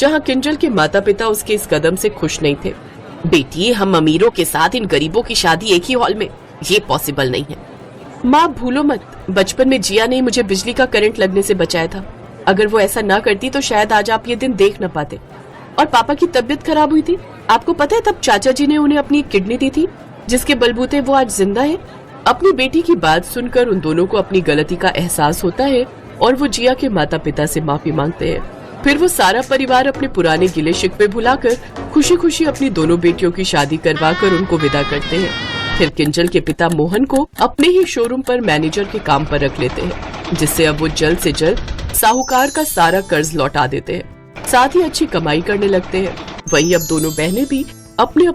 जहाँ किंजल के माता पिता उसके इस कदम से खुश नहीं थे। बेटी, हम अमीरों के साथ इन गरीबों की शादी एक ही हॉल में, ये पॉसिबल नहीं है। माँ भूलो मत, बचपन में जिया ने मुझे बिजली का करंट लगने से बचाया था। अगर वो ऐसा ना करती तो शायद आज आप ये दिन देख न पाते। और पापा की तबीयत खराब हुई थी, आपको पता है, तब चाचा जी ने उन्हें अपनी किडनी दी थी, जिसके बलबूते वो आज जिंदा है। अपनी बेटी की बात सुनकर उन दोनों को अपनी गलती का एहसास होता है और वो जिया के माता पिता से माफी मांगते हैं। फिर वो सारा परिवार अपने पुराने गिले शिकवे भुलाकर खुशी खुशी अपनी दोनों बेटियों की शादी करवाकर उनको विदा करते हैं। फिर किंजल के पिता मोहन को अपने ही शोरूम पर मैनेजर के काम पर रख लेते हैं, जिससे अब वो जल्द से जल्द साहूकार का सारा कर्ज लौटा देते हैं, साथ ही अच्छी कमाई करने लगते हैं। वहीं अब दोनों बहनें भी अपने